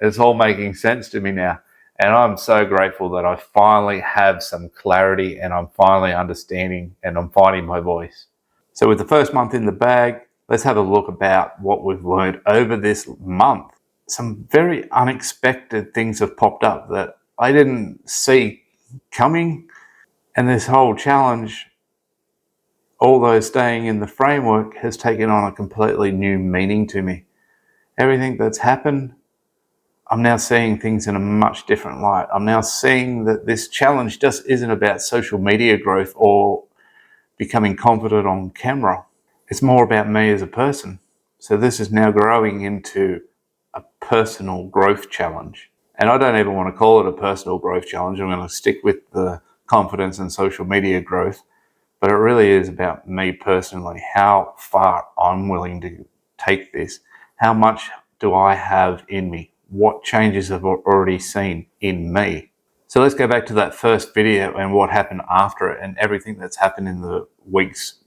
It's all making sense to me now. And I'm so grateful that I finally have some clarity and I'm finally understanding and I'm finding my voice. So with the first month in the bag, let's have a look about what we've learned over this month. Some very unexpected things have popped up that I didn't see coming. And this whole challenge, although staying in the framework, has taken on a completely new meaning to me. Everything that's happened, I'm now seeing things in a much different light. I'm now seeing that this challenge just isn't about social media growth or becoming confident on camera. It's more about me as a person. So this is now growing into a personal growth challenge. And I don't even want to call it a personal growth challenge. I'm going to stick with the confidence and social media growth. But it really is about me personally, how far I'm willing to take this. How much do I have in me? What changes have I already seen in me? So let's go back to that first video and what happened after it and everything that's happened in the weeks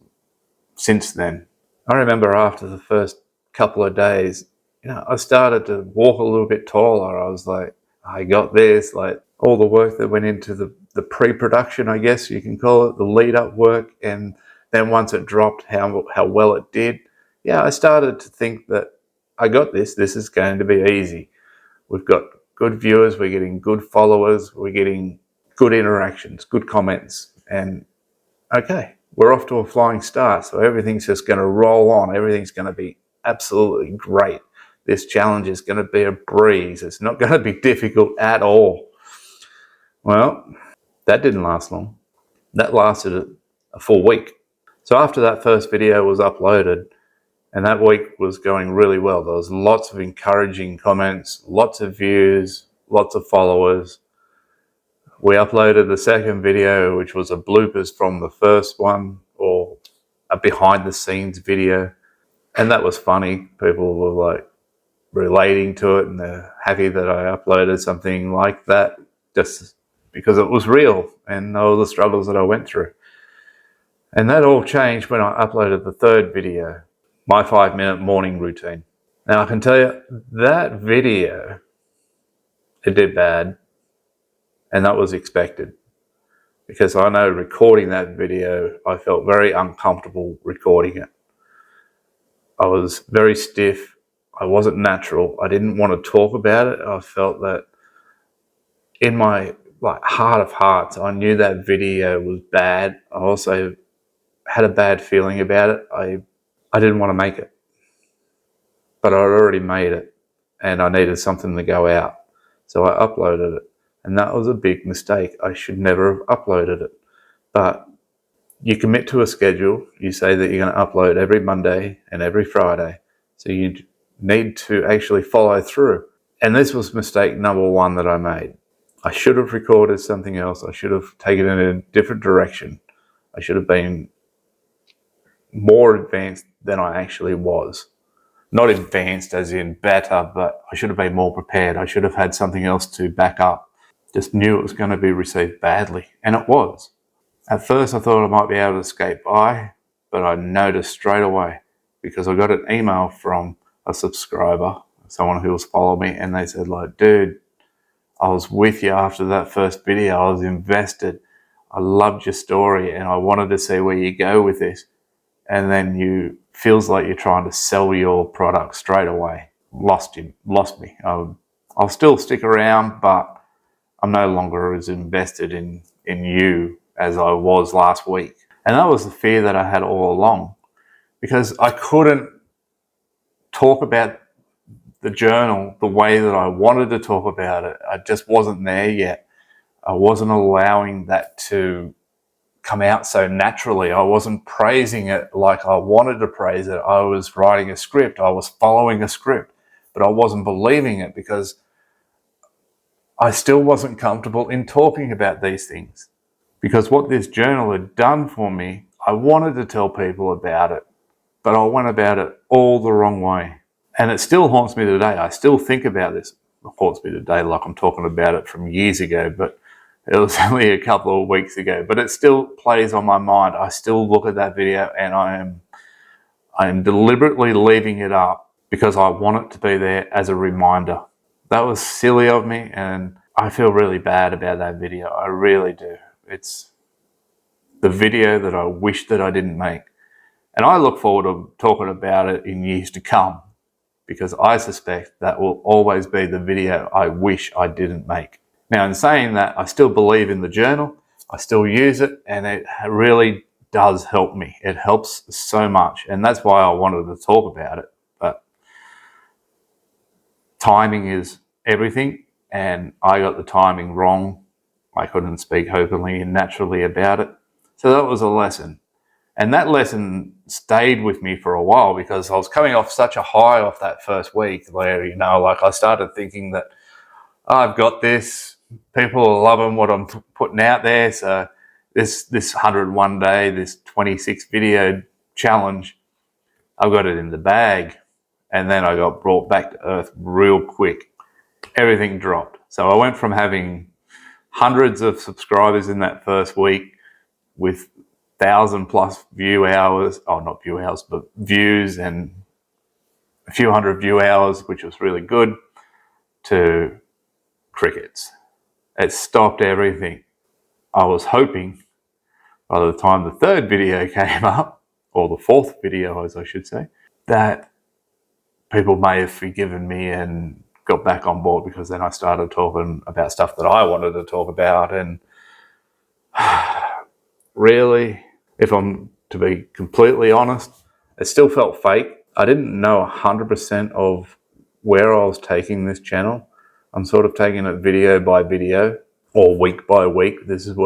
since then. I remember after the first couple of days, I started to walk a little bit taller. I was like, I got this, like all the work that went into the pre-production, I guess you can call it, the lead-up work, and then once it dropped, how well it did. Yeah, I started to think that I got this. This is going to be easy. We've got good viewers, we're getting good followers, we're getting good interactions, good comments, and okay, we're off to a flying start. So everything's just going to roll on. Everything's going to be absolutely great. This challenge is going to be a breeze. It's not going to be difficult at all. Well, that didn't last long. That lasted a full week. So after that first video was uploaded, and that week was going really well. There was lots of encouraging comments, lots of views, lots of followers. We uploaded the second video, which was a bloopers from the first one, or a behind the scenes video. And that was funny. People were like relating to it and they're happy that I uploaded something like that just because it was real and all the struggles that I went through. And that all changed when I uploaded the third video, my 5-minute morning routine. Now I can tell you that video, it did bad, and that was expected because I know recording that video, I felt very uncomfortable recording it. I was very stiff. I wasn't natural. I didn't want to talk about it. I felt that in my heart of hearts, I knew that video was bad. I also had a bad feeling about it. I didn't want to make it, but I'd already made it and I needed something to go out. So I uploaded it, and that was a big mistake. I should never have uploaded it. But you commit to a schedule. You say that you're going to upload every Monday and every Friday. So you need to actually follow through. And this was mistake number one that I made. I should have recorded something else. I should have taken it in a different direction. I should have been more advanced than I actually was. Not advanced as in better, but I should have been more prepared. I should have had something else to back up. Just knew it was going to be received badly, and it was. At first I thought I might be able to escape by, but I noticed straight away because I got an email from a subscriber, someone who was following me, and they said like, dude, I was with you after that first video. I was invested. I loved your story and I wanted to see where you go with this. And then you feels like you're trying to sell your product straight away. Lost me. I'll still stick around, but I'm no longer as invested in you as I was last week. And that was the fear that I had all along, because I couldn't talk about the journal the way that I wanted to talk about it. I just wasn't there yet. I wasn't allowing that to come out so naturally. I wasn't praising it like I wanted to praise it. I was writing a script. I was following a script, but I wasn't believing it because I still wasn't comfortable in talking about these things. Because what this journal had done for me, I wanted to tell people about it, but I went about it all the wrong way. And it still haunts me today. I still think about this. It haunts me today like I'm talking about it from years ago, but it was only a couple of weeks ago. But it still plays on my mind. I still look at that video and I am deliberately leaving it up because I want it to be there as a reminder. That was silly of me, and I feel really bad about that video. I really do. It's the video that I wish that I didn't make. And I look forward to talking about it in years to come, because I suspect that will always be the video I wish I didn't make. Now, in saying that, I still believe in the journal. I still use it, and it really does help me. It helps so much, and that's why I wanted to talk about it. But timing is everything, and I got the timing wrong. I couldn't speak openly and naturally about it. So that was a lesson. And that lesson stayed with me for a while, because I was coming off such a high off that first week where, like I started thinking that, oh, I've got this, people are loving what I'm putting out there. So this 101 day, this 26 video challenge, I've got it in the bag. And then I got brought back to earth real quick. Everything dropped. So I went from having hundreds of subscribers in that first week with 1,000+ view hours, not view hours, but views, and a few hundred view hours, which was really good, to crickets. It stopped everything. I was hoping by the time the third video came up, or the fourth video, as I should say, that people may have forgiven me and got back on board, because then I started talking about stuff that I wanted to talk about. And really, if I'm to be completely honest, it still felt fake. I didn't know 100% of where I was taking this channel. I'm sort of taking it video by video, or week by week. This is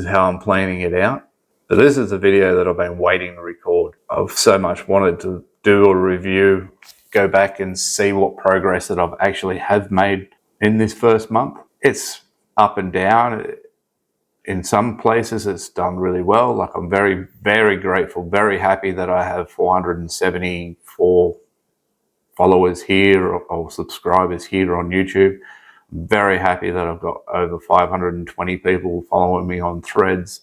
how I'm planning it out. But this is a video that I've been waiting to record. I've so much wanted to do a review, go back and see what progress that I've actually have made in this first month. It's up and down. In some places it's done really well. Like, I'm very, very grateful, very happy that I have 474 followers here, or subscribers here on YouTube. I'm very happy that I've got over 520 people following me on Threads.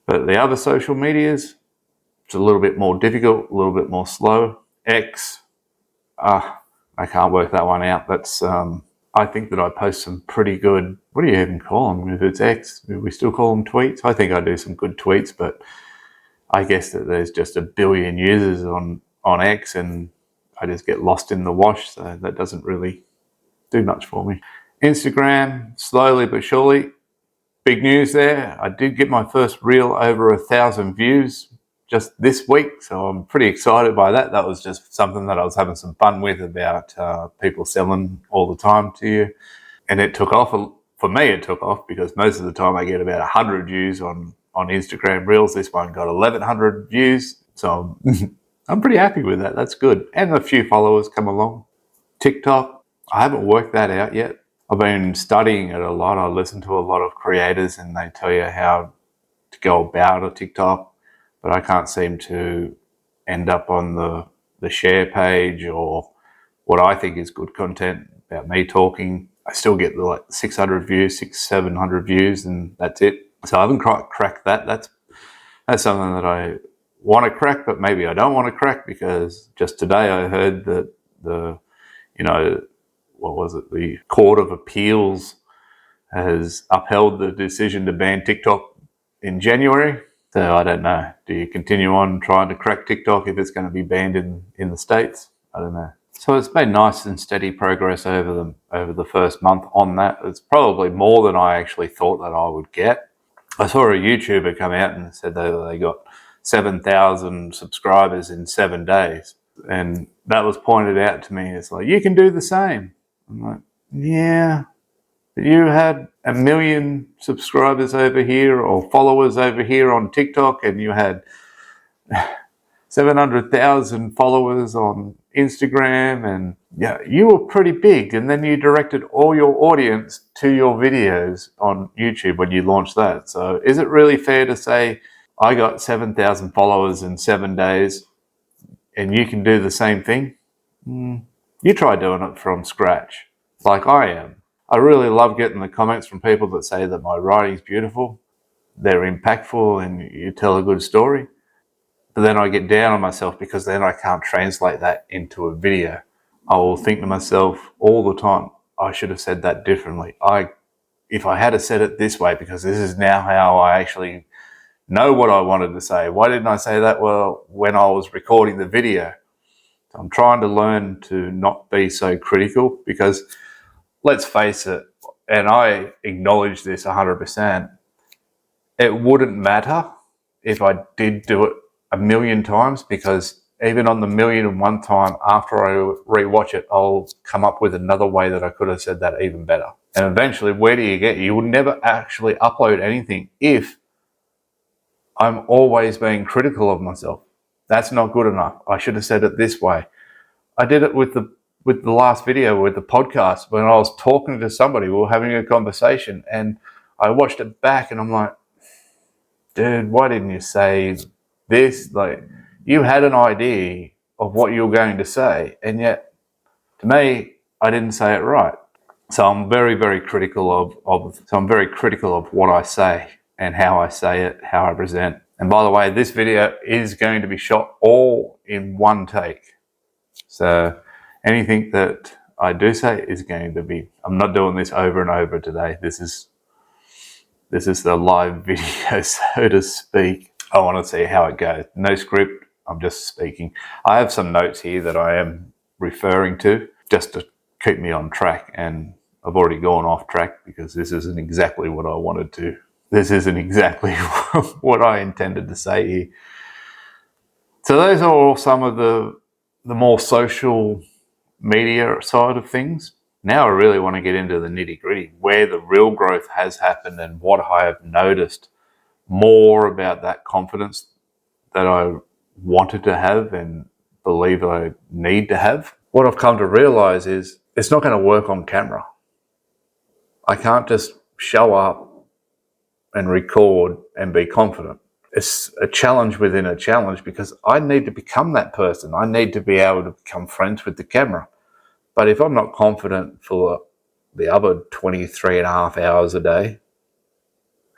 But the other social medias, it's a little bit more difficult, a little bit more slow. X, I can't work that one out. That's I think that I post some pretty good, what do you even call them? If it's X, do we still call them tweets? I think I do some good tweets, but I guess that there's just a billion users on X, and I just get lost in the wash, so that doesn't really do much for me. Instagram, slowly but surely. Big news there. I did get my first reel over 1,000 views just this week, so I'm pretty excited by that. That was just something that I was having some fun with, about people selling all the time to you. And it took off. For me, it took off, because most of the time I get about 100 views on Instagram Reels. This one got 1,100 views, so I'm pretty happy with that. That's good. And a few followers come along. TikTok, I haven't worked that out yet. I've been studying it a lot. I listen to a lot of creators, and they tell you how to go about a TikTok, but I can't seem to end up on the share page, or what I think is good content about me talking. I still get like 600 views, 700 views, and that's it. So I haven't quite cracked that. That's something that I want to crack, but maybe I don't want to crack, because just today I heard that the Court of Appeals has upheld the decision to ban TikTok in January. So I don't know. Do you continue on trying to crack TikTok if it's going to be banned in the States? I don't know. So it's been nice and steady progress over the first month on that. It's probably more than I actually thought that I would get. I saw a YouTuber come out and said that they got 7,000 subscribers in 7 days. And that was pointed out to me. It's like, you can do the same. I'm like, yeah. But you had 1 million subscribers over here, or followers over here on TikTok, and you had 700,000 followers on Instagram, and yeah, you were pretty big. And then you directed all your audience to your videos on YouTube when you launched that. So is it really fair to say I got 7,000 followers in 7 days and you can do the same thing? You try doing it from scratch, like I am. I really love getting the comments from people that say that my writing's beautiful, they're impactful, and you tell a good story. But then I get down on myself, because then I can't translate that into a video. I will think to myself all the time, I should have said that differently. If I had said it this way, because this is now how I actually know what I wanted to say. Why didn't I say that? Well, when I was recording the video. I'm trying to learn to not be so critical, because let's face it, and I acknowledge this 100%, it wouldn't matter if I did do it a million times, because even on the 1,000,001 time after I rewatch it, I'll come up with another way that I could have said that even better. And eventually, where do you get? You would never actually upload anything if I'm always being critical of myself. That's not good enough. I should have said it this way. I did it with the last video, with the podcast, when I was talking to somebody. We were having a conversation, and I watched it back, and I'm like, dude, why didn't you say this? Like, you had an idea of what you were going to say, and yet, to me, I didn't say it right. So I'm very, very critical of what I say and how I say it, how I present. And by the way, this video is going to be shot all in one take. So anything that I do say is going to be, I'm not doing this over and over today. This is the live video, so to speak. I want to see how it goes. No script, I'm just speaking. I have some notes here that I am referring to just to keep me on track, and I've already gone off track because this isn't exactly what I wanted to. This isn't exactly what I intended to say here. So those are all some of the more social media side of things. Now I really want to get into the nitty-gritty, where the real growth has happened and what I have noticed more about that confidence that I wanted to have and believe I need to have. What I've come to realize is it's not going to work on camera. I can't just show up and record and be confident. It's a challenge within a challenge, because I need to become that person. I need to be able to become friends with the camera. But if I'm not confident for the other 23 and a half hours a day,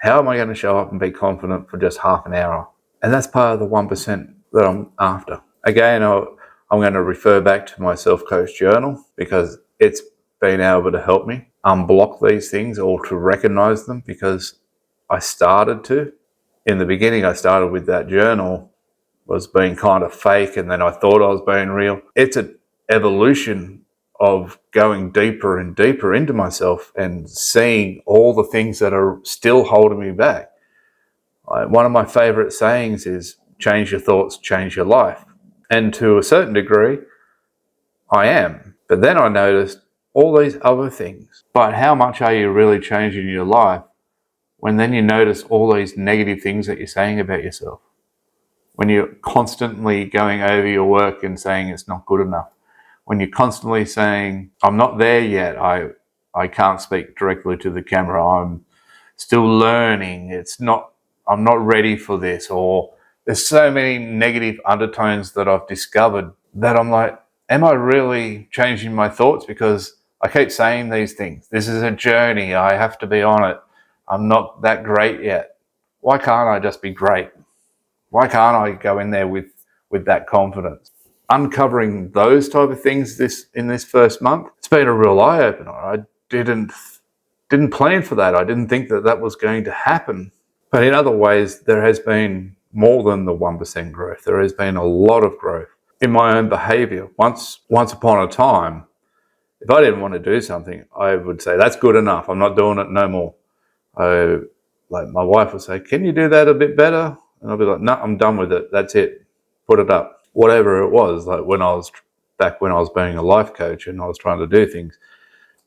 how am I going to show up and be confident for just half an hour? And that's part of the 1% that I'm after. Again, I'm going to refer back to my self-coach journal, because it's been able to help me unblock these things or to recognize them, because I started to. In the beginning, I started with that journal, was being kind of fake, and then I thought I was being real. It's an evolution of going deeper and deeper into myself and seeing all the things that are still holding me back. One of my favorite sayings is, change your thoughts, change your life. And to a certain degree, I am. But then I noticed all these other things. But how much are you really changing your life when then you notice all these negative things that you're saying about yourself? When you're constantly going over your work and saying it's not good enough. When you're constantly saying, I'm not there yet, I can't speak directly to the camera, I'm still learning, I'm not ready for this, or there's so many negative undertones that I've discovered that I'm like, am I really changing my thoughts? Because I keep saying these things. This is a journey, I have to be on it. I'm not that great yet. Why can't I just be great? Why can't I go in there with that confidence? Uncovering those type of things in this first month, it's been a real eye-opener. I didn't plan for that. I didn't think that was going to happen. But in other ways, there has been more than the 1% growth. There has been a lot of growth in my own behavior. Once upon a time, if I didn't want to do something, I would say, that's good enough. I'm not doing it no more. Like my wife would say, can you do that a bit better? And I'll be like, no, I'm done with it. That's it. Put it up. Whatever it was, like when I was being a life coach and I was trying to do things.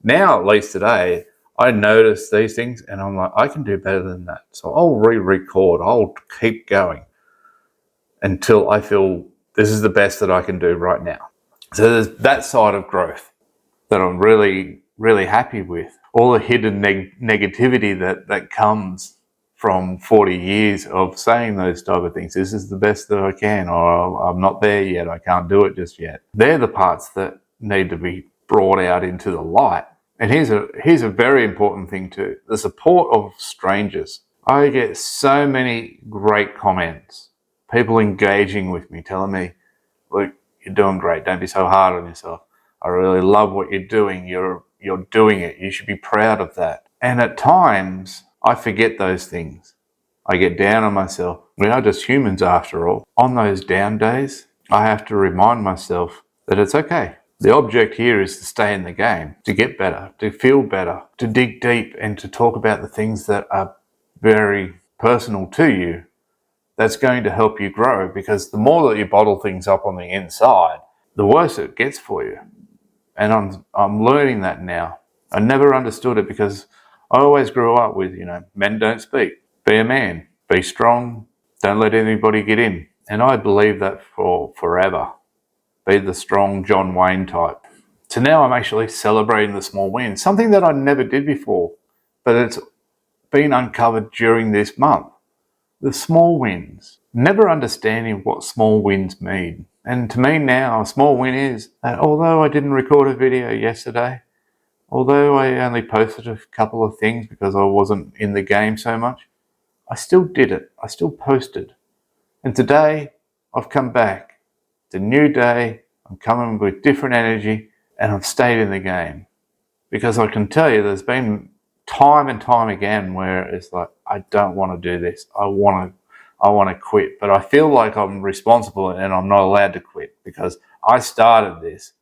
Now, at least today, I notice these things and I'm like, I can do better than that. So I'll re-record. I'll keep going until I feel this is the best that I can do right now. So there's that side of growth that I'm really, really happy with. All the hidden negativity that comes from 40 years of saying those type of things. This is the best that I can, or I'm not there yet, I can't do it just yet. They're the parts that need to be brought out into the light. And here's a very important thing too, the support of strangers. I get so many great comments, people engaging with me, telling me, look, you're doing great, don't be so hard on yourself. I really love what you're doing. You're doing it. You should be proud of that. And at times, I forget those things. I get down on myself. We are just humans after all. On those down days, I have to remind myself that it's okay. The object here is to stay in the game, to get better, to feel better, to dig deep and to talk about the things that are very personal to you. That's going to help you grow, because the more that you bottle things up on the inside, the worse it gets for you. And I'm learning that now. I never understood it because I always grew up with, men don't speak. Be a man. Be strong. Don't let anybody get in. And I believe that for forever. Be the strong John Wayne type. So now I'm actually celebrating the small wins, something that I never did before, but it's been uncovered during this month. The small wins. Never understanding what small wins mean. And to me now, a small win is that although I didn't record a video yesterday, although I only posted a couple of things because I wasn't in the game so much, I still did it. I still posted. And today, I've come back. It's a new day. I'm coming with different energy, and I've stayed in the game. Because I can tell you, there's been time and time again where it's like, I don't want to do this. I want to quit. But I feel like I'm responsible and I'm not allowed to quit because I started this.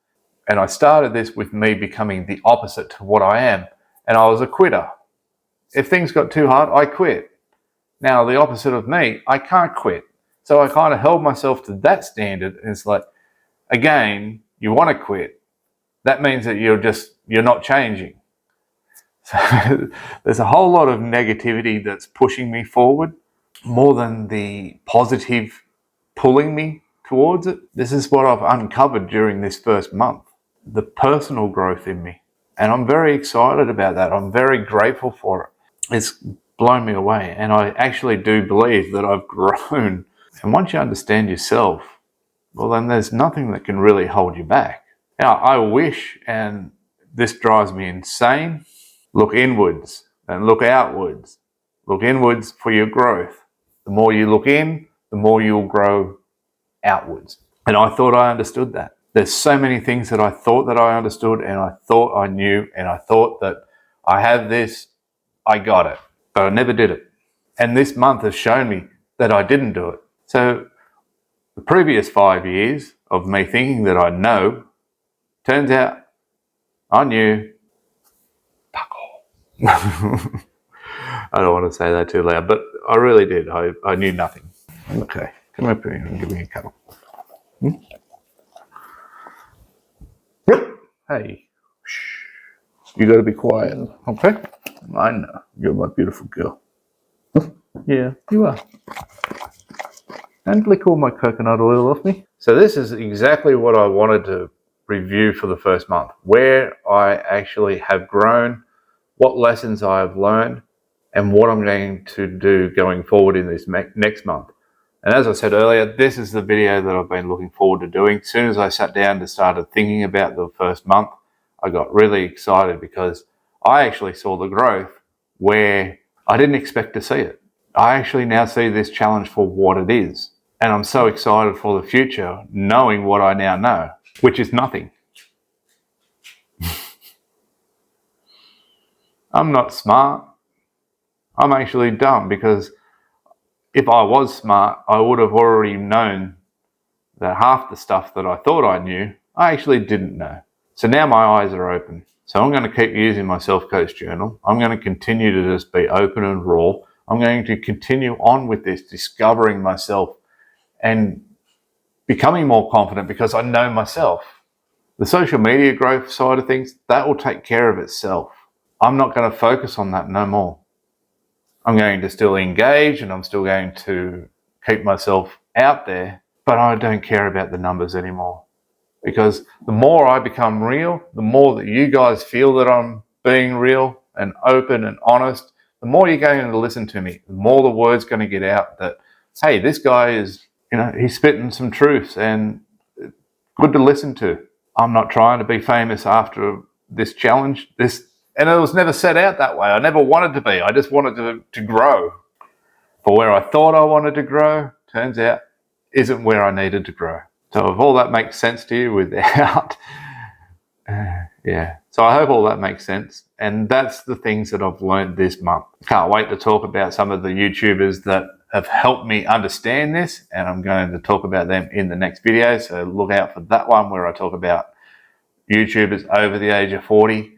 And I started this with me becoming the opposite to what I am. And I was a quitter. If things got too hard, I quit. Now, the opposite of me, I can't quit. So I kind of held myself to that standard. And it's like, again, you want to quit. That means that you're not changing. So there's a whole lot of negativity that's pushing me forward more than the positive pulling me towards it. This is what I've uncovered during this first month, the personal growth in me. And I'm very excited about that. I'm very grateful for it. It's blown me away. And I actually do believe that I've grown. And once you understand yourself, well, then there's nothing that can really hold you back. Now, I wish, and this drives me insane, look inwards and look outwards. Look inwards for your growth. The more you look in, the more you'll grow outwards. And I thought I understood that. There's so many things that I thought that I understood and I thought I knew and I thought that I have this, I got it. But I never did it. And this month has shown me that I didn't do it. So the previous 5 years of me thinking that I know, turns out I knew fuck all. I don't want to say that too loud, but I really did. I knew nothing. Okay, come up here and give me a cuddle. Hey, shh. You got to be quiet, okay? I know. You're my beautiful girl. Yeah, you are. And lick all my coconut oil off me. So this is exactly what I wanted to review for the first month, where I actually have grown, what lessons I have learned, and what I'm going to do going forward in this next month. And as I said earlier, this is the video that I've been looking forward to doing. As soon as I sat down and started thinking about the first month, I got really excited because I actually saw the growth where I didn't expect to see it. I actually now see this challenge for what it is. And I'm so excited for the future, knowing what I now know, which is nothing. I'm not smart. I'm actually dumb, because if I was smart, I would have already known that half the stuff that I thought I knew, I actually didn't know. So now my eyes are open. So I'm going to keep using my self-coach journal. I'm going to continue to just be open and raw. I'm going to continue on with this, discovering myself and becoming more confident because I know myself. The social media growth side of things, that will take care of itself. I'm not going to focus on that no more. I'm going to still engage and I'm still going to keep myself out there, but I don't care about the numbers anymore. Because the more I become real, the more that you guys feel that I'm being real and open and honest, the more you're going to listen to me, the more the word's going to get out that, hey, this guy is, he's spitting some truths and good to listen to. I'm not trying to be famous after this challenge. And it was never set out that way. I never wanted to be. I just wanted to grow. For where I thought I wanted to grow, turns out isn't where I needed to grow. So if all that makes sense to you without Yeah. So I hope all that makes sense. And that's the things that I've learned this month. Can't wait to talk about some of the YouTubers that have helped me understand this. And I'm going to talk about them in the next video. So look out for that one where I talk about YouTubers over the age of 40